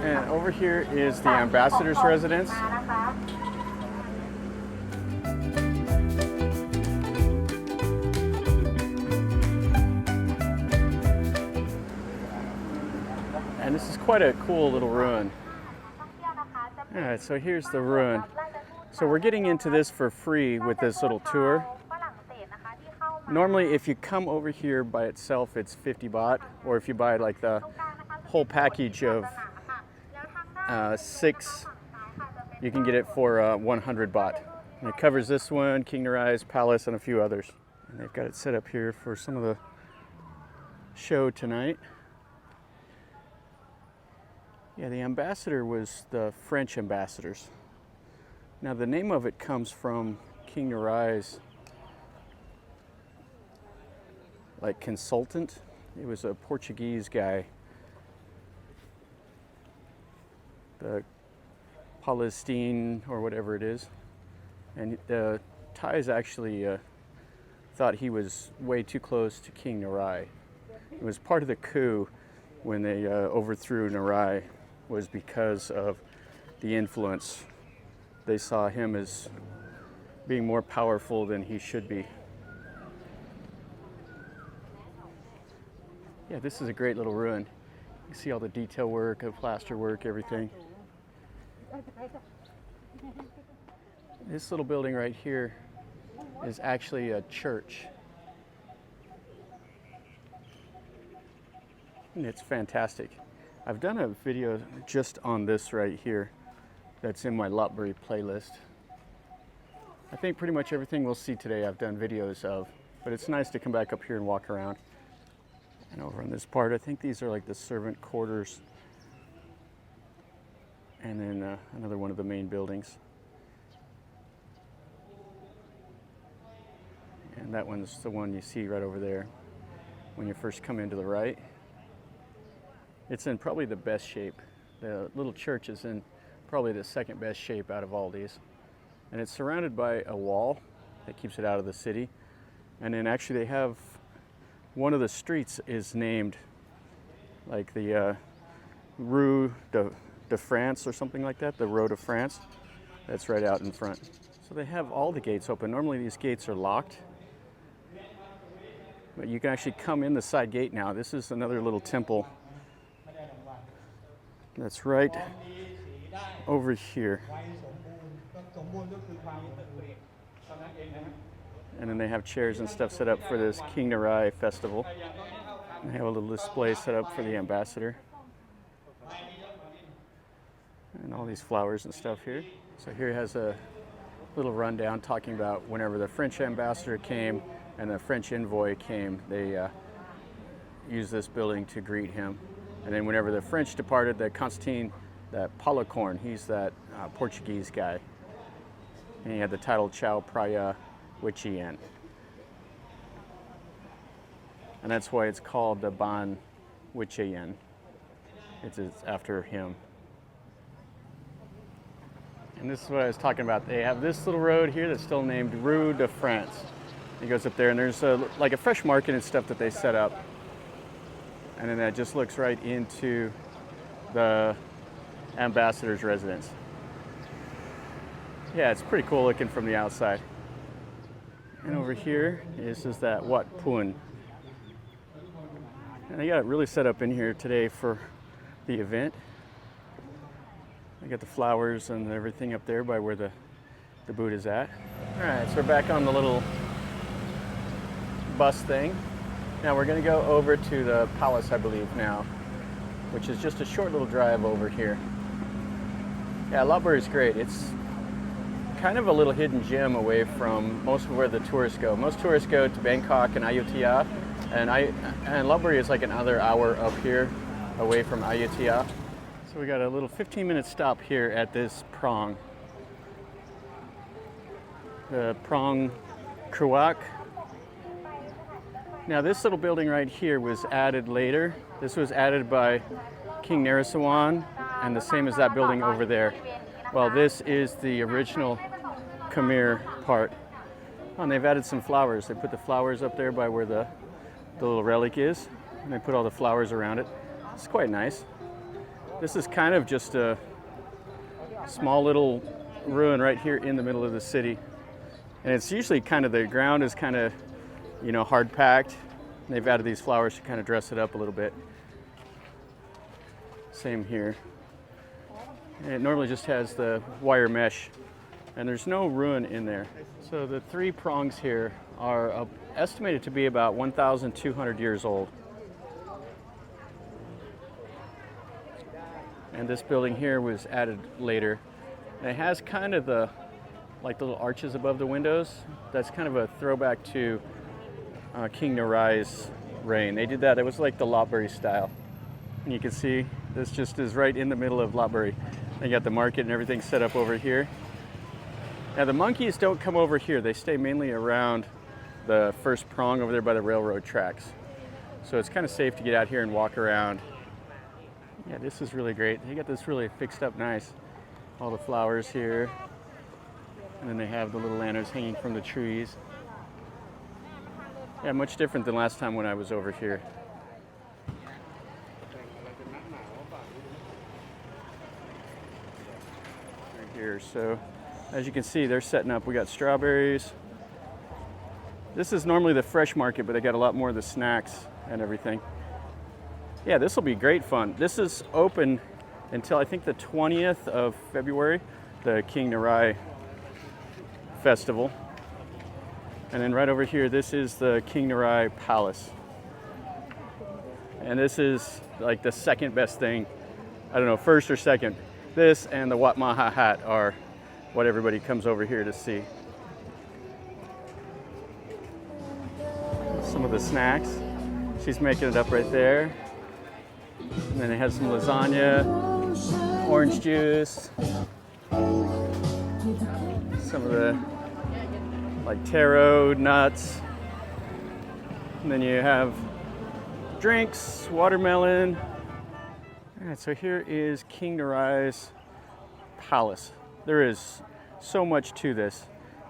And over here is the ambassador's residence. And this is quite a cool little ruin. All right, so here's the ruin. So we're getting into this for free with this little tour. Normally, if you come over here by itself, it's 50 baht, or if you buy like the whole package of 6, you can get it for 100 baht. And it covers this one, King Narai's palace, and a few others. And they've got it set up here for some of the show tonight. Yeah, the ambassador was the French ambassadors. Now the name of it comes from King Narai's like consultant. It was a Portuguese guy. The Palestine or whatever it is. And the Thais actually thought he was way too close to King Narai. It was part of the coup when they overthrew Narai, was because of the influence. They saw him as being more powerful than he should be. Yeah, this is a great little ruin. You see all the detail work, the plaster work, everything. This little building right here is actually a church. And it's fantastic. I've done a video just on this right here that's in my Lopburi playlist. I think pretty much everything we'll see today I've done videos of, but it's nice to come back up here and walk around. And over on this part, I think these are like the servant quarters. And then another one of the main buildings. And that one's the one you see right over there when you first come into the right. It's in probably the best shape. The little church is in probably the second best shape out of all these. And it's surrounded by a wall that keeps it out of the city. And then actually they have one of the streets is named like the Rue de France or something like that, the Road of France. That's right out in front. So they have all the gates open. Normally these gates are locked, but you can actually come in the side gate now. This is another little temple that's right over here. And then they have chairs and stuff set up for this King Narai festival. They have a little display set up for the ambassador. And all these flowers and stuff here. So here has a little rundown talking about whenever the French ambassador came and the French envoy came, they used this building to greet him. And then whenever the French departed, the Constantine, that Palacorn, he's that Portuguese guy. And he had the title Chao Phraya Wichien. And that's why it's called the Ban Wichien. It's after him. And this is what I was talking about. They have this little road here that's still named Rue de France. It goes up there, and there's like a fresh market and stuff that they set up. And then that just looks right into the ambassador's residence. Yeah, it's pretty cool looking from the outside. And over here is that Wat Pun. And they got it really set up in here today for the event. They got the flowers and everything up there by where the booth is at. All right, so we're back on the little bus thing. Now we're going to go over to the palace, I believe now, which is just a short little drive over here. Yeah, Lopburi is great. It's kind of a little hidden gem away from most of where the tourists go. Most tourists go to Bangkok and Ayutthaya, and Lopburi is like another hour up here away from Ayutthaya. So we got a little 15-minute stop here at this prong. The Prong Kruak. Now this little building right here was added later. This was added by King Narasawan, and the same as that building over there. Well, this is the original Khmer part. Oh, and they've added some flowers. They put the flowers up there by where the little relic is, and they put all the flowers around it. It's quite nice. This is kind of just a small little ruin right here in the middle of the city. And it's usually kind of, the ground is kind of, you know, hard packed. And they've added these flowers to kind of dress it up a little bit. Same here. And it normally just has the wire mesh, and there's no ruin in there. So the three prongs here are estimated to be about 1,200 years old. And this building here was added later. And it has kind of the, like the little arches above the windows. That's kind of a throwback to King Narai's reign. They did that, it was like the Lopburi style. And you can see this just is right in the middle of Lopburi. They got the market and everything set up over here. Now the monkeys don't come over here. They stay mainly around the first prong over there by the railroad tracks. So it's kind of safe to get out here and walk around. Yeah, this is really great. They got this really fixed up nice. All the flowers here. And then they have the little lanterns hanging from the trees. Yeah, much different than last time when I was over here. Here. So as you can see, they're setting up. We got strawberries. This is normally the fresh market, but they got a lot more of the snacks and everything. Yeah, this will be great fun. This is open until I think the 20th of February, the King Narai festival. And then right over here, this is the King Narai Palace. And this is like the second best thing. I don't know, first or second. This and the Wat Maha hat are what everybody comes over here to see. Some of the snacks. She's making it up right there. And then it has some lasagna, orange juice, some of the like taro, nuts. And then you have drinks, watermelon. All right, so here is King Narai's palace. There is so much to this.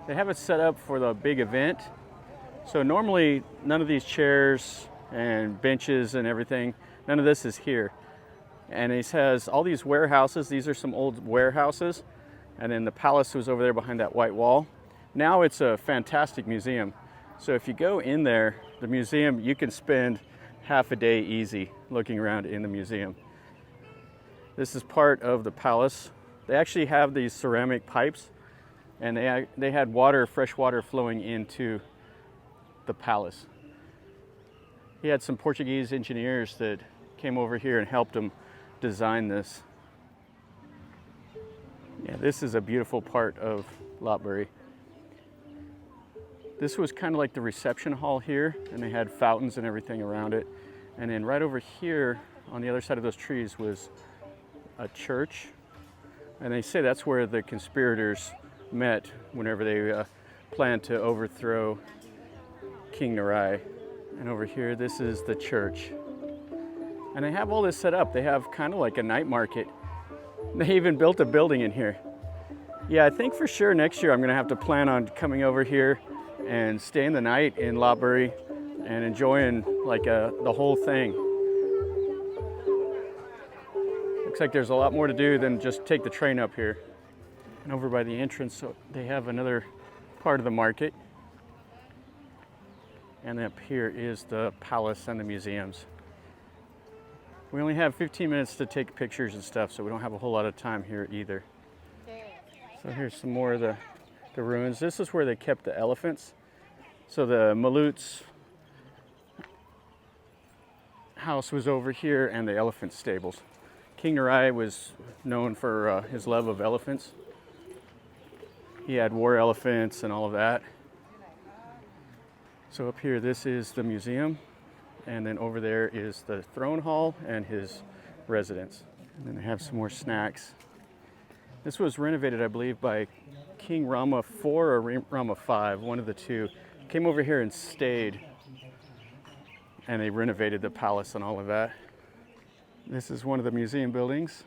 They have it set up for the big event. So normally none of these chairs and benches and everything, none of this is here. And it has all these warehouses. These are some old warehouses. And then the palace was over there behind that white wall. Now it's a fantastic museum. So if you go in there, the museum, you can spend half a day easy looking around in the museum. This is part of the palace. They actually have these ceramic pipes, and they had water, fresh water flowing into the palace. He had some Portuguese engineers that came over here and helped him design this. Yeah, this is a beautiful part of Lopburi. This was kind of like the reception hall here, and they had fountains and everything around it. And then right over here on the other side of those trees was a church, and they say that's where the conspirators met whenever they planned to overthrow King Narai. And over here, this is the church. And they have all this set up. They have kind of like a night market. They even built a building in here. Yeah, I think for sure next year I'm gonna have to plan on coming over here and staying the night in Lopburi and enjoying like the whole thing. Looks like there's a lot more to do than just take the train up here. And over by the entrance, so they have another part of the market. And up here is the palace and the museums. We only have 15 minutes to take pictures and stuff, so we don't have a whole lot of time here either. So here's some more of the ruins. This is where they kept the elephants. So the Malut's house was over here, and the elephant stables. King Narai was known for his love of elephants. He had war elephants and all of that. So up here, this is the museum. And then over there is the throne hall and his residence. And then they have some more snacks. This was renovated, I believe, by King Rama IV or Rama V, one of the two. Came over here and stayed. And they renovated the palace and all of that. This is one of the museum buildings.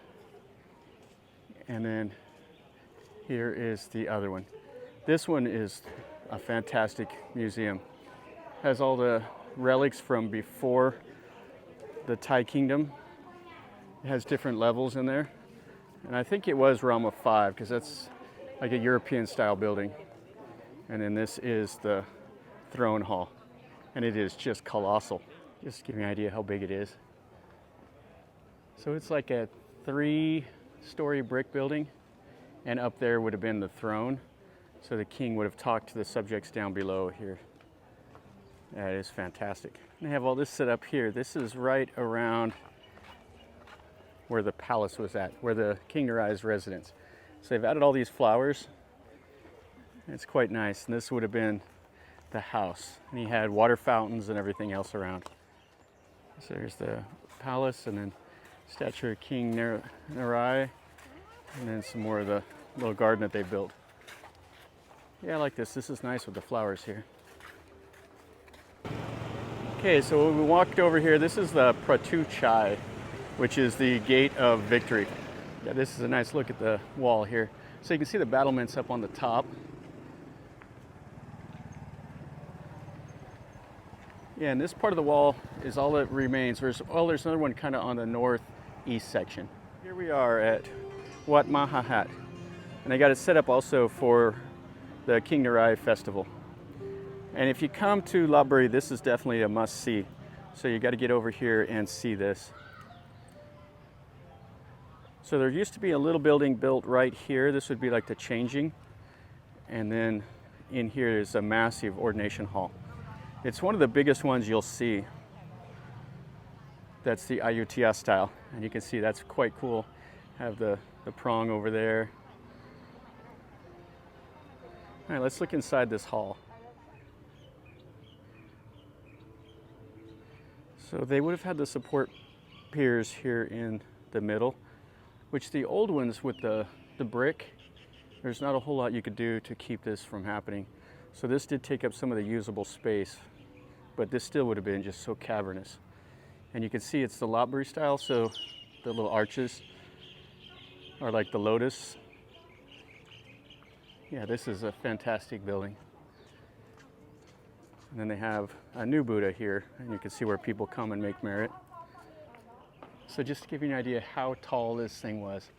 And then here is the other one. This one is a fantastic museum. Has all the relics from before the Thai kingdom. It has different levels in there. And I think it was Rama 5 because that's like a European style building. And then this is the throne hall. And it is just colossal. Just to give you an idea how big it is. So it's like a 3-story brick building. And up there would have been the throne. So the king would have talked to the subjects down below here. That is fantastic. And they have all this set up here. This is right around where the palace was at, where the King Narai's residence. So they've added all these flowers. It's quite nice. And this would have been the house. And he had water fountains and everything else around. So there's the palace and then statue of King Narai. And then some more of the little garden that they built. Yeah, I like this. This is nice with the flowers here. Okay, so when we walked over here, this is the Pratu Chai, which is the Gate of Victory. Yeah, this is a nice look at the wall here. So you can see the battlements up on the top. Yeah, and this part of the wall is all that remains. There's another one kind of on the northeast section. Here we are at Wat Mahahat, and they got it set up also for the King Narai festival. And if you come to Lopburi, this is definitely a must-see. So you got to get over here and see this. So there used to be a little building built right here. This would be like the changing. And then in here is a massive ordination hall. It's one of the biggest ones you'll see. That's the Ayutthaya style. And you can see that's quite cool. Have the prong over there. All right, let's look inside this hall. So they would have had the support piers here in the middle, which the old ones with the brick, there's not a whole lot you could do to keep this from happening. So this did take up some of the usable space, but this still would have been just so cavernous. And you can see it's the Lopburi style, so the little arches are like the lotus. Yeah, this is a fantastic building. And then they have a new Buddha here, and you can see where people come and make merit. So just to give you an idea how tall this thing was,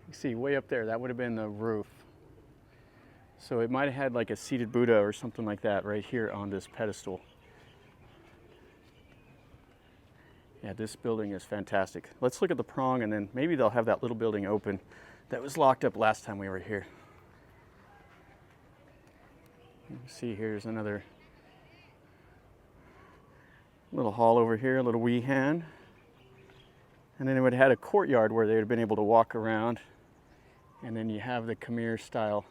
you see way up there, that would have been the roof. So it might have had like a seated Buddha or something like that right here on this pedestal. Yeah, this building is fantastic. Let's look at the prong, and then maybe they'll have that little building open that was locked up last time we were here. You can see here's another little hall over here, a little wee hand. And then it would have had a courtyard where they would have been able to walk around. And then you have the Khmer style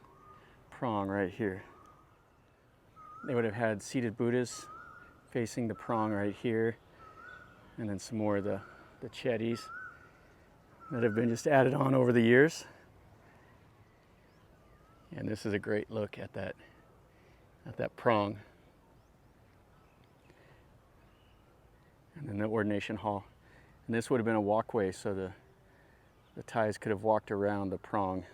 prong right here. They would have had seated Buddhas facing the prong right here. And then some more of the chetties that have been just added on over the years. And this is a great look at that prong. And then the ordination hall. And this would have been a walkway, so the Thais could have walked around the prong.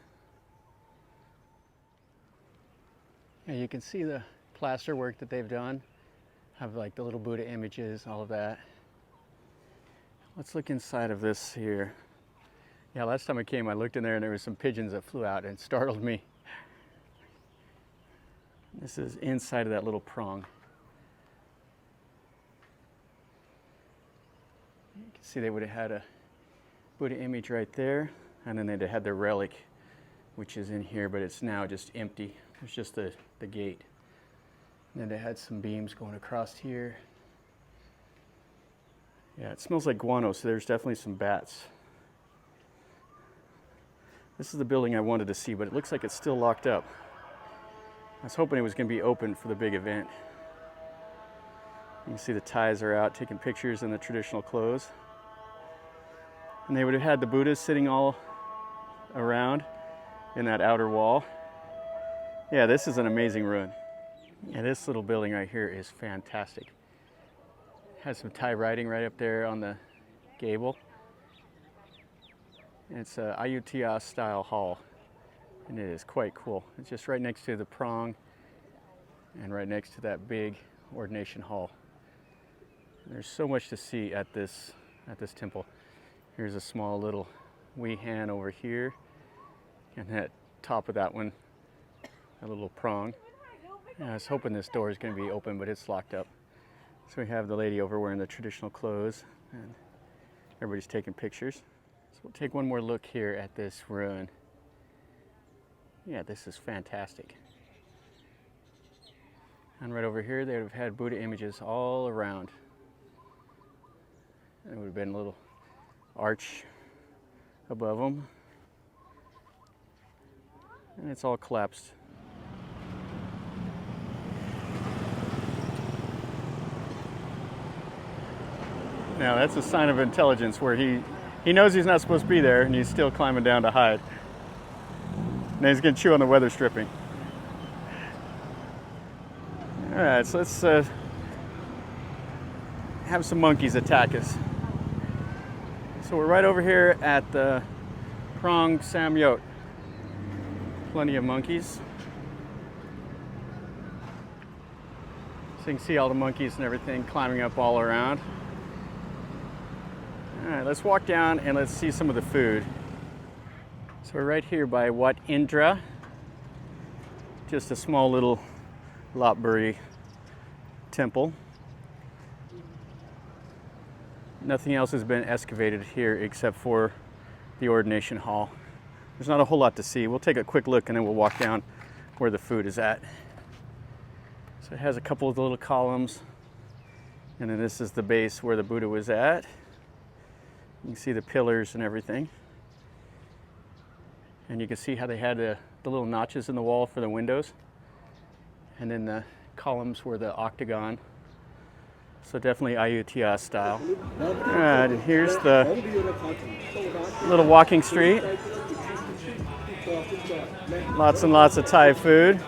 And you can see the plaster work that they've done. Have like the little Buddha images, all of that. Let's look inside of this here. Yeah, last time I came, I looked in there and there were some pigeons that flew out and startled me. This is inside of that little prong. You can see they would have had a Buddha image right there, and then they'd have had their relic, which is in here, but it's now just empty. There's just the gate. And then they had some beams going across here. Yeah, it smells like guano, so there's definitely some bats. This is the building I wanted to see, but it looks like it's still locked up. I was hoping it was going to be open for the big event. You can see the Thais are out taking pictures in the traditional clothes. And they would have had the Buddhas sitting all around in that outer wall. Yeah, this is an amazing ruin. Yeah, this little building right here is fantastic. Has some Thai writing right up there on the gable. And it's a Ayutthaya style hall. And it is quite cool. It's just right next to the prong and right next to that big ordination hall. There's so much to see at this temple. Here's a small little wehan over here. And that top of that one, a little prong. I was hoping this door is going to be open, but it's locked up. So we have the lady over wearing the traditional clothes, and everybody's taking pictures. So we'll take one more look here at this ruin. Yeah, this is fantastic. And right over here, they would have had Buddha images all around. And it would have been a little arch above them. And it's all collapsed. Now that's a sign of intelligence where he knows he's not supposed to be there and he's still climbing down to hide. Now he's going to chew on the weather stripping. All right, so let's have some monkeys attack us. So we're right over here at the Prong Samyot. Plenty of monkeys. So you can see all the monkeys and everything climbing up all around. All right, let's walk down and let's see some of the food. So we're right here by Wat Indra. Just a small little Lopburi temple. Nothing else has been excavated here except for the ordination hall. There's not a whole lot to see. We'll take a quick look and then we'll walk down where the food is at. So it has a couple of the little columns, and then this is the base where the Buddha was at. You can see the pillars and everything. And you can see how they had the little notches in the wall for the windows. And then the columns were the octagon. So definitely Ayutthaya style. All right, and here's the little walking street. Lots and lots of Thai food.